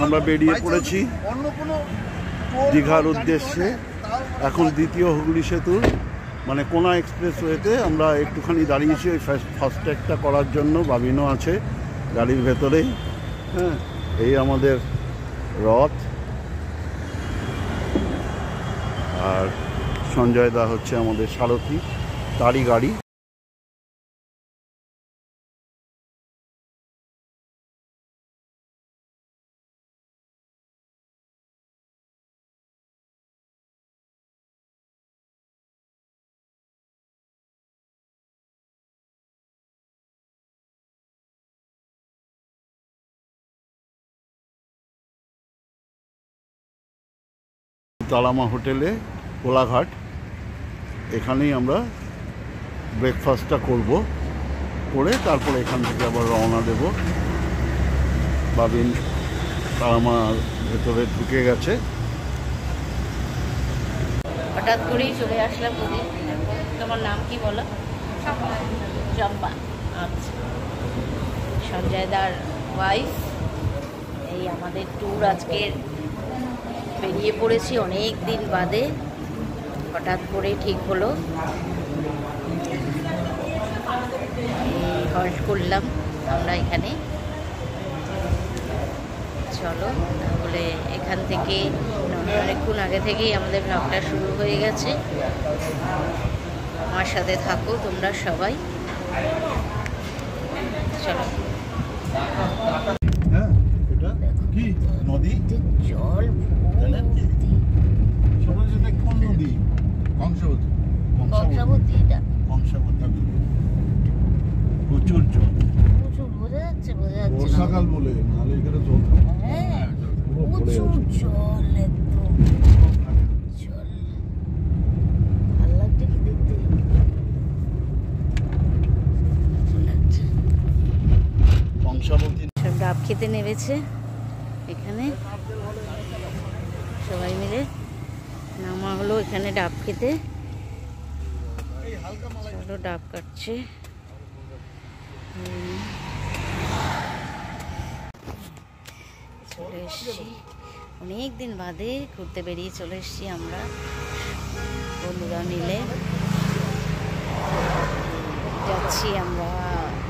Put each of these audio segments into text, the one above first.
আমরা বেরিয়ে পড়েছি দীঘার উদ্দেশ্যে। এখন দ্বিতীয় হুগলি সেতুর মানে কোনা এক্সপ্রেসওয়েতে আমরা একটুখানি দাঁড়িয়েছি ওই ফাস্ট্যাগটা করার জন্য। বাবিনও আছে গাড়ির ভেতরেই। হ্যাঁ, এই আমাদের রথ, আর সঞ্জয় দা হচ্ছে আমাদের সারথি, তারই গাড়ি। তালামা হোটেলে কোলাঘাট, এখানেই আমরা ব্রেকফাস্টটা করব, করে তারপরে এখান থেকে আবার রওনা দেব। বাবিন তালামার ভেতরে ঢুকে গেছে। হঠাৎ করেই চলে আসলাম। তোমার নাম কি বলো? চম্পা। আচ্ছা, সঞ্জয় দার ওয়াইফ। এই আমাদের ট্যুর আজকের বেরিয়ে পড়েছি অনেক দিন বাদে, হঠাৎ করে ঠিক হলো। হল্ট করলাম আমরা এখানে। চলো তাহলে এখান থেকে অনেকক্ষণ আগে থেকেই আমাদের ব্লগটা শুরু হয়ে গেছে। আমার সাথে থাকো তোমরা সবাই। চলো। কি নদী? জল কোন নদী? কংসাবতী। কংসাবতী, এটা কংসাবতী। প্রচুর জল, প্রচুর। বোঝা যাচ্ছে? বোঝা যাচ্ছে বর্ষাকাল বলে, নাহলে এখানে জল। হ্যাঁ, প্রচুর জল, একদম জল। ভালো লাগছে কি দেখতে? কংসাবতী সব ডাব খেতে নেমেছে এখানে, সবাই মিলে নামা হলো এখানে ডাব খেতে। চলো, ডাব কাটছে। চলে এসছি অনেক দিন বাদে, ঘুরতে বেরিয়ে চলে এসছি আমরা বন্ধুরা মিলে। যাচ্ছি আমরা।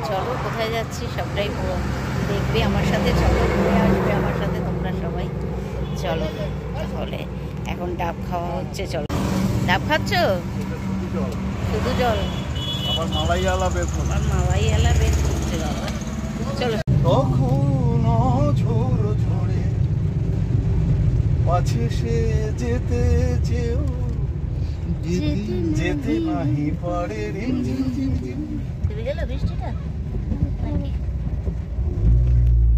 চলো, কোথায় যাচ্ছি সবটাই দেখবে আমার সাথে। চলো, ঘুরে আসবে আমার সাথে তোমরা সবাই। চলো তাহলে, এখন ডাব খাওয়া হচ্ছে। চলো, ডাব খাচ্ছ? শুধু জল? আবার মালাই আলা বের করো। আমার মালাই আলা বের করছে বাবা। চলো। তখন ঝোর ঝরে পাছে সে যেতে চেয়েও যেতে নাহি পারে। তুমি গেল বৃষ্টিটা নাকি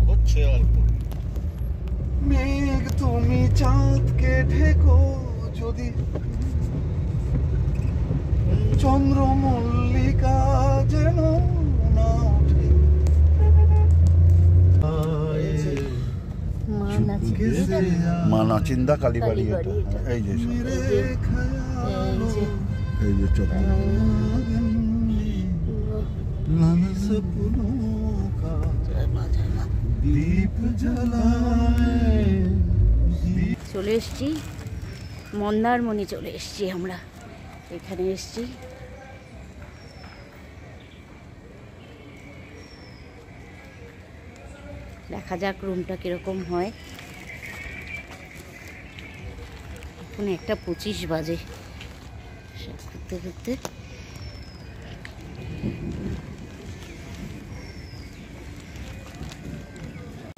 হচ্ছে অল্প। মেঘ তুমি চাঁদকে ঢেকো যদি, চন্দ্র মল্লিকা যেন না ওঠে। মা নাচিন্দা কালীবাড়ি। এই যে এই যে চলে এসছি মন্দারমণি। চলে এসছি আমরা, এখানে এসছি। দেখা যাক রুমটা কিরকম হয়। এখন 1:25 বাজে। ঘুরতে ঘুরতে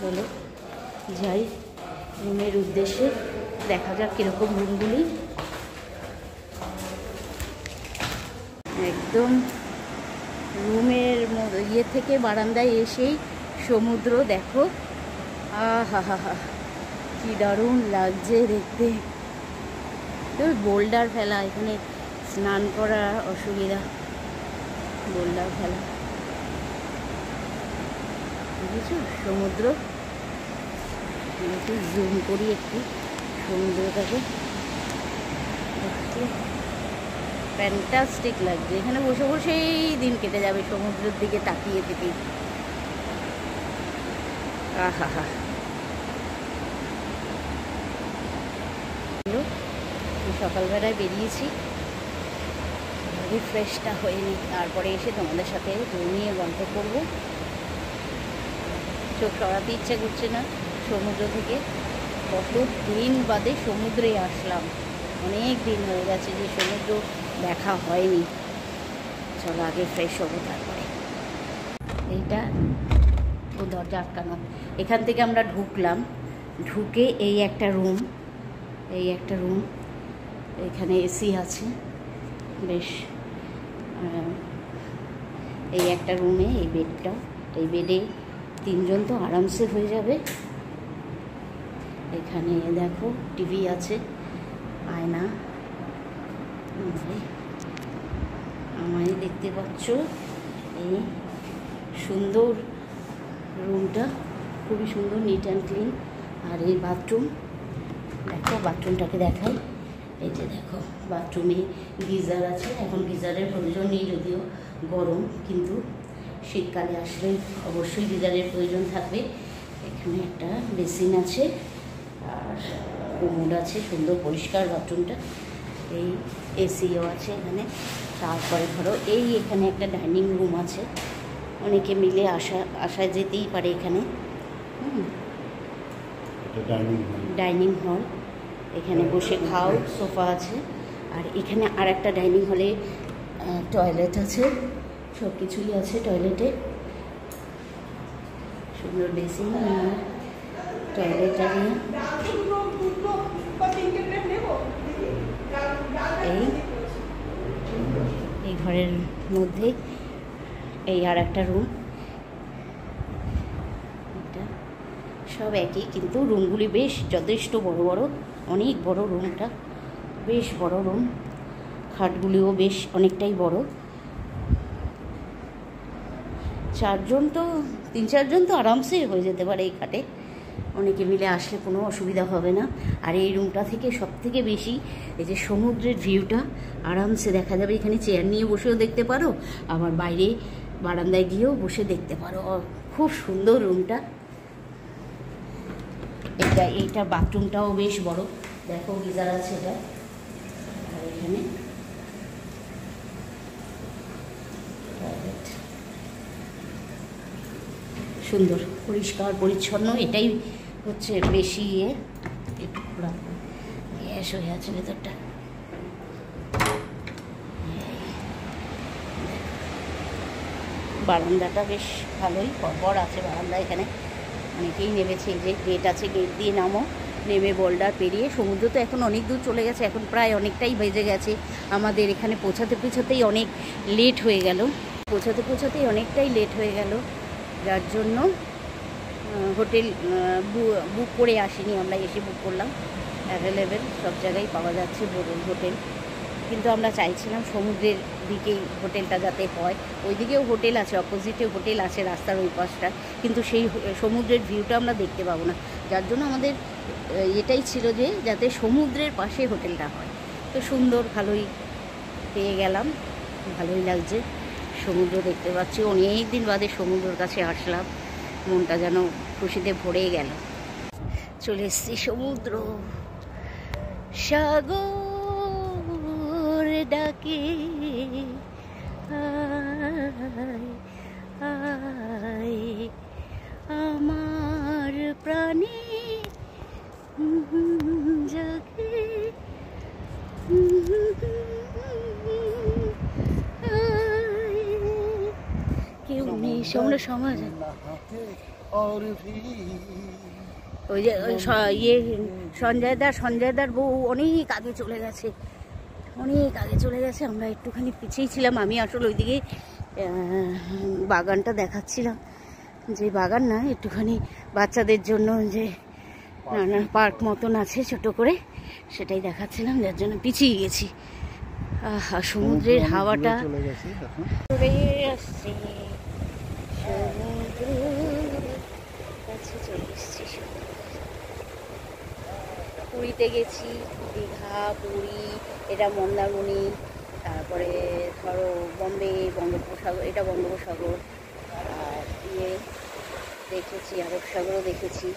চলো যাই রুমের উদ্দেশ্যে। দেখা যাক কিরকম রুমগুলি। একদম রুমের ইয়ে থেকে বারান্দায় এসেই সমুদ্র দেখো। আহা হা হা, কি দারুণ লাগছে দেখতে। বোল্ডার ফেলা, এখানে স্নান করা অসুবিধা। বোল্ডার ফেলা, বুঝেছো? সমুদ্র একটু জুম করি, একটু সমুদ্রটাকে দেখতে ফ্যান্টাস্টিক লাগছে। এখানে বসে বসেই দিন কেটে যাবে সমুদ্রের দিকে তাকিয়ে থেকে। আহা হা, সকালবেলায় বেরিয়েছি, রিফ্রেশটা হয়নি, তারপরে এসে তোমাদের সাথে নিয়ে গল্প করবো। চোখ সরাতে ইচ্ছে করছে না সমুদ্র থেকে। কত দিন বাদে সমুদ্রে আসলাম, অনেক দিন হয়ে গেছে যে সমুদ্র দেখা হয়নি। চলো আগে ফ্রেশ হবো, তারপরে। এইটা ও দরজা আটকানো। এখান থেকে আমরা ঢুকলাম, ঢুকে এই একটা রুম, এখানে এসি আছে বেশ। এই একটা রুমে এই বেডটা, এই বেডে 3 জন তো আরামসে হয়ে যাবে। এখানে দেখো টিভি আছে, আয়না, আমায় দেখতে পাচ্ছ। এই সুন্দর রুমটা, খুবই সুন্দর, নিট অ্যান্ড ক্লিন। আর এই বাথরুম, দেখো বাথরুমটাকে দেখাই। এই যে দেখো বাথরুমে গিজার আছে। এখন গিজারের প্রয়োজন নেই, যদিও গরম, কিন্তু শীতকালে আসলে অবশ্যই গিজারের প্রয়োজন থাকবে। এখানে একটা বেসিন আছে আর কোমোড আছে, সুন্দর পরিষ্কার বাথরুমটা। এই এসিও আছে এখানে। তারপরে ধরো এই এখানে একটা ডাইনিং রুম আছে, অনেকে মিলে আসা যেতেই পারে এখানে। ডাইনিং হল, এখানে বসে খাও, সোফা আছে। আর এখানে আর একটা ডাইনিং হলে টয়লেট আছে, সব কিছুই আছে টয়লেটে। সুন্দর বেসিন, টয়লেট এরিয়া। এই ঘরের মধ্যে এই আর একটা রুম। এটা সব একই, কিন্তু রুমগুলি বেশ যথেষ্ট বড় বড়, অনেক বড় রুমটা, বেশ বড় রুম। খাটগুলিও বেশ অনেকটাই বড়। 3-4 জন তো আরামসে হয়ে যেতে পারে এই খাটে, অনেকে মিলে আসলে কোনো অসুবিধা হবে না। আর এই রুমটা থেকে সবথেকে বেশি এই যে সমুদ্রের ভিউটা আরামসে দেখা যাবে। এখানে চেয়ার নিয়ে বসেও দেখতে পারো, আবার বাইরে বারান্দায় গিয়েও বসে দেখতে পারো। খুব সুন্দর রুমটা। এইটা বাথরুমটাও বেশ বড়, দেখো গিজার আছে এটা। আর এখানে সুন্দর পরিষ্কার পরিচ্ছন্ন, এটাই হচ্ছে বেশি একটু খোলা গ্যাস হয়ে আছে ভেতরটা। বারান্দাটা বেশ ভালোই পরপর আছে বারান্দা। এখানে অনেকেই নেমেছে, এই যে গেট আছে, গেট দিয়ে নামো, নেমে বোল্ডার পেরিয়ে। সমুদ্র তো এখন অনেক দূর চলে গেছে, এখন প্রায় অনেকটাই বেজে গেছে। আমাদের এখানে পৌঁছাতেই অনেক লেট হয়ে গেল, পৌঁছাতেই অনেকটাই লেট হয়ে গেল, যার জন্য হোটেল বুক করে আসিনি আমরা, এসে বুক করলাম। অ্যাভেলেবেল সব জায়গায় পাওয়া যাচ্ছে হোটেল, কিন্তু আমরা চাইছিলাম সমুদ্রের দিকেই হোটেলটা যাতে হয়। ওইদিকেও হোটেল আছে, অপোজিটে হোটেল আছে রাস্তার ওই পাশটা, কিন্তু সেই সমুদ্রের ভিউটা আমরা দেখতে পাবো না। যার জন্য আমাদের এটাই ছিল যে যাতে সমুদ্রের পাশে হোটেলটা হয়। তো সুন্দর, ভালোই পেয়ে গেলাম, ভালোই লাগছে। সমুদ্র দেখতে পাচ্ছি, অনেক দিন বাদে সমুদ্রের কাছে আসলাম, মনটা যেন খুশিতে ভরে গেল। চলে এসছি সমুদ্র, সাগর ডাকে আয় আয় আমার প্রাণে জাগে কেউ নেই সামনে সমাজ। ওই যে সঞ্জয়দার বউ অনেক আগে চলে গেছে, আমরা একটুখানি পিছিয়ে ছিলাম। আমি আসলে ওইদিকে বাগানটা দেখাচ্ছিলাম, যে বাগান না, একটুখানি বাচ্চাদের জন্য যে নানান পার্ক মতন আছে ছোট করে, সেটাই দেখাচ্ছিলাম, যার জন্য পিছিয়ে গেছি। সমুদ্রের হাওয়াটা চলে আসছে, পুরীতে গেছি, দীঘা, পুরী, এটা মন্দারমণি, তারপরে ধরো বঙ্গোপসাগর, এটা বঙ্গোপসাগর, আর দেখেছি আরব সাগরও দেখেছি।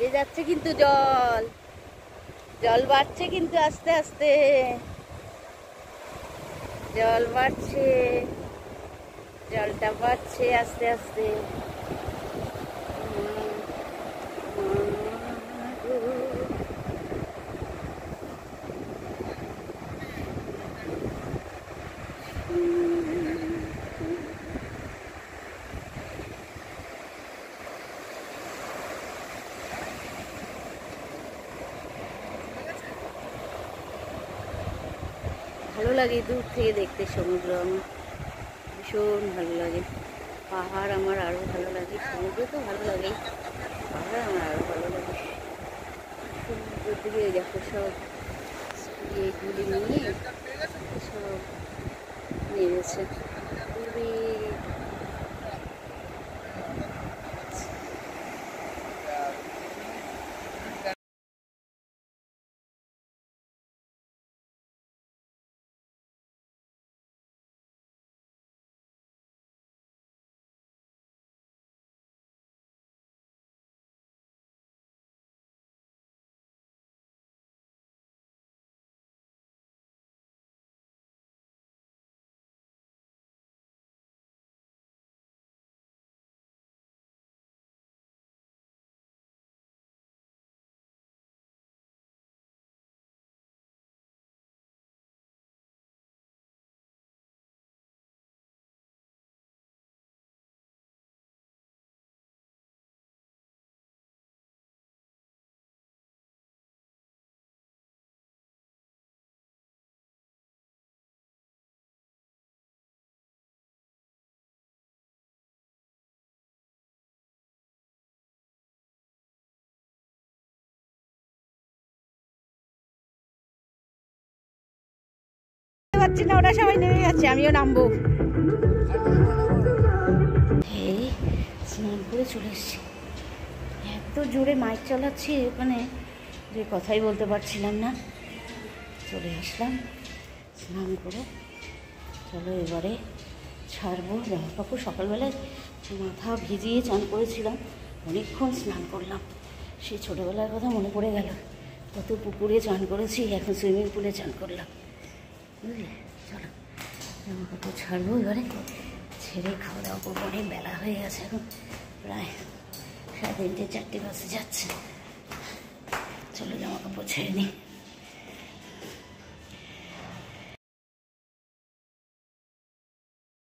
বেড়ে যাচ্ছে কিন্তু জল, জল বাড়ছে কিন্তু আস্তে আস্তে, জল বাড়ছে, জলটা বাড়ছে আস্তে আস্তে। ভালো লাগে দূর থেকে দেখতে সমুদ্র, আমার ভীষণ ভালো লাগে। পাহাড় আমার আরও ভালো লাগে, সমুদ্র তো ভালো লাগেই, পাহাড় আমার আরও ভালো লাগে। সমুদ্র থেকে দেখো সব এইগুলি নিয়ে সব নেমেছে খুবই। পাচ্ছি না, ওরা সবাই নেমে গেছে, আমিও নামবো। এই স্নান করে চলে এসছি, এত জোরে মাইক চালাচ্ছি ওখানে যে কথাই বলতে পারছিলাম না। চলে আসলাম স্নান করে। চলো এবারে ছাড়বো জামা কাপড়। সকালবেলায় মাথা ভিজিয়ে চান করেছিলাম, অনেকক্ষণ স্নান করলাম, সেই ছোটোবেলার কথা মনে পড়ে গেল। কত পুকুরে চান করেছি, এখন সুইমিং পুলে চান করলাম, বুঝলে। চলো জামা কাপড় ছাড়বো এবারে, ছেড়ে খাওয়া দাওয়া করবো। অনেক বেলা হয়ে গেছে, এখন প্রায় 3:30 4টে বাজে যাচ্ছে। চলো জামা কাপড় ছেড়ে নিই।